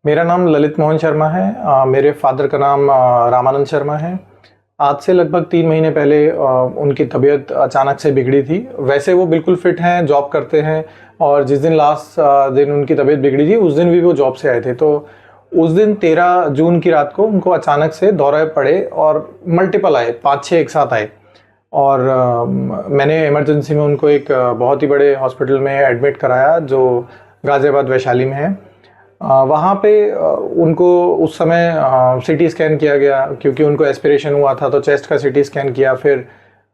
मेरा नाम ललित मोहन शर्मा है। मेरे फादर का नाम रामानंद शर्मा है। आज से लगभग 3 महीने पहले उनकी तबीयत अचानक से बिगड़ी थी। वैसे वो बिल्कुल फिट हैं, जॉब करते हैं, और जिस दिन लास्ट दिन उनकी तबीयत बिगड़ी थी उस दिन भी वो जॉब से आए थे। तो उस दिन 13 जून की रात को उनको अचानक से दौरे पड़े और मल्टीपल आए, 5-6 एक साथ आए। और मैंने इमरजेंसी में उनको एक बहुत ही बड़े हॉस्पिटल में एडमिट कराया जो गाज़ियाबाद वैशाली में है। वहाँ पे उनको उस समय सीटी स्कैन किया गया, क्योंकि उनको एस्पिरेशन हुआ था तो चेस्ट का सीटी स्कैन किया। फिर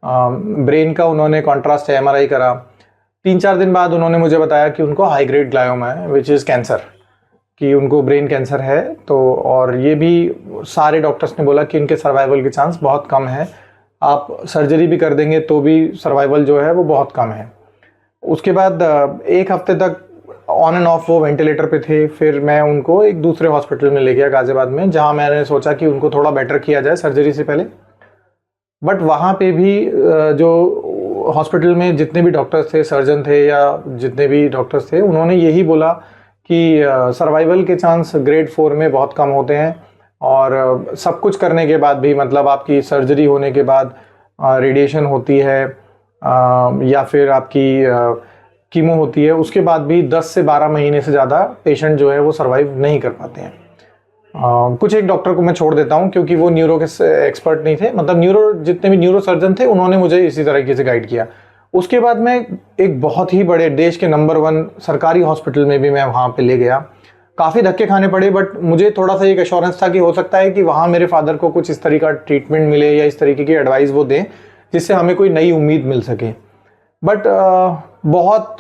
ब्रेन का उन्होंने कॉन्ट्रास्ट एमआरआई करा। 3-4 दिन बाद उन्होंने मुझे बताया कि उनको हाई ग्रेड ग्लायोमा है, विच इज़ कैंसर, कि उनको ब्रेन कैंसर है। तो और ये भी सारे डॉक्टर्स ने बोला कि इनके सर्वाइवल के चांस बहुत कम है, आप सर्जरी भी कर देंगे तो भी सर्वाइवल जो है वो बहुत कम है। उसके बाद 1 हफ्ते तक ऑन एंड ऑफ वो वेंटिलेटर पे थे। फिर मैं उनको एक दूसरे हॉस्पिटल में ले गया गाज़ियाबाद में, जहाँ मैंने सोचा कि उनको थोड़ा बेटर किया जाए सर्जरी से पहले। बट वहाँ पे भी जो हॉस्पिटल में जितने भी डॉक्टर्स थे, सर्जन थे या जितने भी डॉक्टर्स थे, उन्होंने यही बोला कि सर्वाइवल के चांस ग्रेड 4 में बहुत कम होते हैं। और सब कुछ करने के बाद भी, मतलब आपकी सर्जरी होने के बाद रेडिएशन होती है या फिर आपकी कीमो होती है, उसके बाद भी 10 से 12 महीने से ज़्यादा पेशेंट जो है वो सर्वाइव नहीं कर पाते हैं। कुछ एक डॉक्टर को मैं छोड़ देता हूँ क्योंकि वो न्यूरो के एक्सपर्ट नहीं थे, मतलब न्यूरो जितने भी न्यूरो सर्जन थे उन्होंने मुझे इसी तरीके से गाइड किया। उसके बाद मैं एक बहुत ही बड़े देश के नंबर 1 सरकारी हॉस्पिटल में भी मैं वहाँ पे ले गया। काफ़ी धक्के खाने पड़े, बट मुझे थोड़ा सा एक एश्योरेंस था कि हो सकता है कि वहाँ मेरे फादर को कुछ इस तरीका ट्रीटमेंट मिले या इस तरीके की एडवाइस वो दें जिससे हमें कोई नई उम्मीद मिल सके। बट बहुत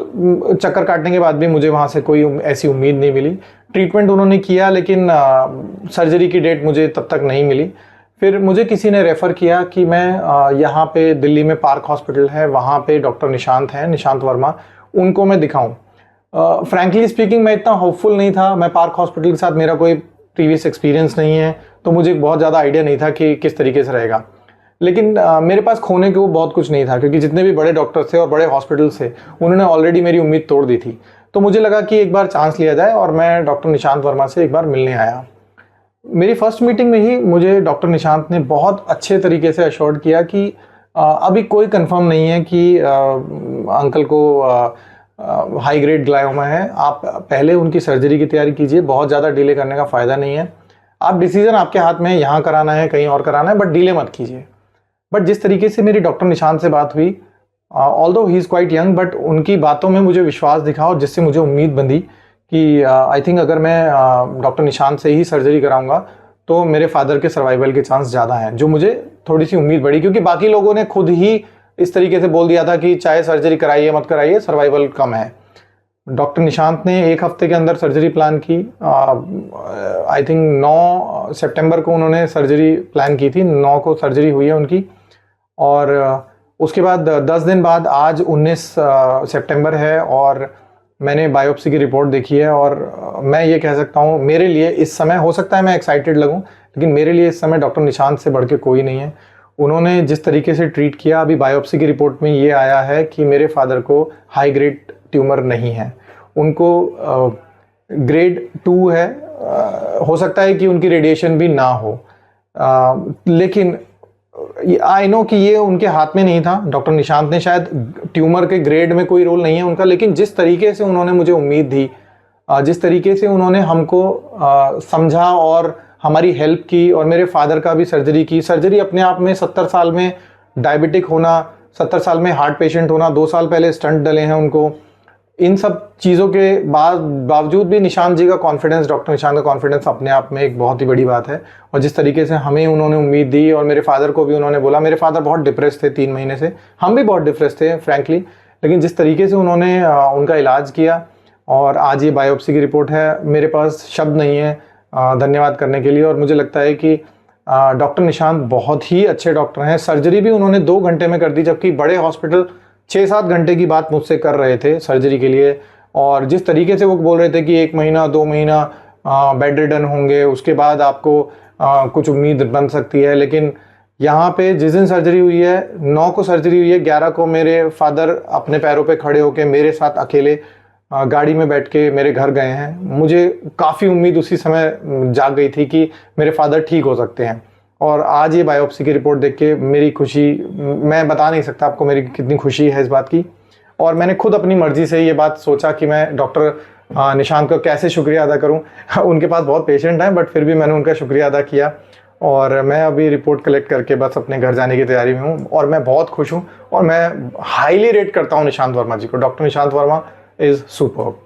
चक्कर काटने के बाद भी मुझे वहाँ से कोई ऐसी उम्मीद नहीं मिली। ट्रीटमेंट उन्होंने किया, लेकिन सर्जरी की डेट मुझे तब तक नहीं मिली। फिर मुझे किसी ने रेफ़र किया कि मैं यहाँ पे दिल्ली में पार्क हॉस्पिटल है, वहाँ पे डॉक्टर निशांत हैं, निशांत वर्मा, उनको मैं दिखाऊं। फ्रैंकली स्पीकिंग मैं इतना होपफुल नहीं था। मैं पार्क हॉस्पिटल के साथ मेरा कोई प्रीवियस एक्सपीरियंस नहीं है, तो मुझे बहुत ज़्यादा आइडिया नहीं था कि किस तरीके से रहेगा। लेकिन मेरे पास खोने को बहुत कुछ नहीं था, क्योंकि जितने भी बड़े डॉक्टर्स थे और बड़े हॉस्पिटल्स थे उन्होंने ऑलरेडी मेरी उम्मीद तोड़ दी थी। तो मुझे लगा कि एक बार चांस लिया जाए, और मैं डॉक्टर निशांत वर्मा से एक बार मिलने आया। मेरी फर्स्ट मीटिंग में ही मुझे डॉक्टर निशांत ने बहुत अच्छे तरीके से अश्योर्ड किया कि अभी कोई कंफर्म नहीं है कि अंकल को हाई ग्रेड ग्लायोमा है, आप पहले उनकी सर्जरी की तैयारी कीजिए, बहुत ज़्यादा डिले करने का फ़ायदा नहीं है। आप डिसीज़न आपके हाथ में है, यहाँ कराना है कहीं और कराना है, बट डिले मत कीजिए। बट जिस तरीके से मेरी डॉक्टर निशांत से बात हुई, although he is quite young, but उनकी बातों में मुझे विश्वास दिखा, और जिससे मुझे उम्मीद बंधी कि आई थिंक अगर मैं डॉक्टर निशांत से ही सर्जरी कराऊंगा तो मेरे फादर के सर्वाइवल के चांस ज़्यादा हैं, जो मुझे थोड़ी सी उम्मीद बढ़ी, क्योंकि बाकी लोगों ने खुद ही इस तरीके से बोल दिया था कि चाहे सर्जरी कराइए मत कराइए, सर्वाइवल कम है। डॉक्टर निशांत ने 1 हफ्ते के अंदर सर्जरी प्लान की। आई थिंक 9 सितंबर को उन्होंने सर्जरी प्लान की थी, 9 को सर्जरी हुई है उनकी। और उसके बाद 10 दिन बाद आज 19 सितंबर है, और मैंने बायोप्सी की रिपोर्ट देखी है। और मैं ये कह सकता हूँ, मेरे लिए इस समय, हो सकता है मैं एक्साइटेड लगूँ, लेकिन मेरे लिए इस समय डॉक्टर निशांत से बढ़ के कोई नहीं है। उन्होंने जिस तरीके से ट्रीट किया, अभी बायोप्सी की रिपोर्ट में ये आया है कि मेरे फादर को हाई ग्रेड ट्यूमर नहीं है, उनको ग्रेड 2 है। हो सकता है कि उनकी रेडिएशन भी ना हो, लेकिन आई नो कि ये उनके हाथ में नहीं था। डॉक्टर निशांत ने, शायद ट्यूमर के ग्रेड में कोई रोल नहीं है उनका, लेकिन जिस तरीके से उन्होंने मुझे उम्मीद दी, जिस तरीके से उन्होंने हमको समझा और हमारी हेल्प की, और मेरे फादर का भी सर्जरी की। सर्जरी अपने आप में 70 साल में डायबिटिक होना, 70 साल में हार्ट पेशेंट होना, 2 साल पहले स्टंट डले हैं उनको, इन सब चीज़ों के बावजूद भी निशांत जी का कॉन्फिडेंस, डॉक्टर निशांत का कॉन्फिडेंस अपने आप में एक बहुत ही बड़ी बात है। और जिस तरीके से हमें उन्होंने उम्मीद दी, और मेरे फादर को भी उन्होंने बोला, मेरे फादर बहुत डिप्रेस थे 3 महीने से, हम भी बहुत डिप्रेस थे फ्रैंकली, लेकिन जिस तरीके से उन्होंने उनका इलाज किया, और आज ये बायोप्सी की रिपोर्ट है, मेरे पास शब्द नहीं है धन्यवाद करने के लिए। और मुझे लगता है कि डॉक्टर निशांत बहुत ही अच्छे डॉक्टर हैं। सर्जरी भी उन्होंने 2 घंटे में कर दी, जबकि बड़े हॉस्पिटल 6-7 घंटे की बात मुझसे कर रहे थे सर्जरी के लिए। और जिस तरीके से वो बोल रहे थे कि 1 महीना 2 महीना बेड रिडन होंगे, उसके बाद आपको कुछ उम्मीद बन सकती है, लेकिन यहाँ पे जिस दिन सर्जरी हुई है, 9 को सर्जरी हुई है, 11 को मेरे फादर अपने पैरों पे खड़े होकर मेरे साथ अकेले गाड़ी में बैठ के मेरे घर गए हैं। मुझे काफ़ी उम्मीद उसी समय जाग गई थी कि मेरे फादर ठीक हो सकते हैं। और आज ये बायोप्सी की रिपोर्ट देख के मेरी खुशी, मैं बता नहीं सकता आपको मेरी कितनी खुशी है इस बात की। और मैंने खुद अपनी मर्ज़ी से ये बात सोचा कि मैं डॉक्टर निशांत का कैसे शुक्रिया अदा करूं। उनके पास बहुत पेशेंट हैं, बट फिर भी मैंने उनका शुक्रिया अदा किया। और मैं अभी रिपोर्ट कलेक्ट करके बस अपने घर जाने की तैयारी में हूँ और मैं बहुत खुश हूँ। और मैं हाईली रेट करता हूँ निशांत वर्मा जी को। Doctor Nishant Verma is superb.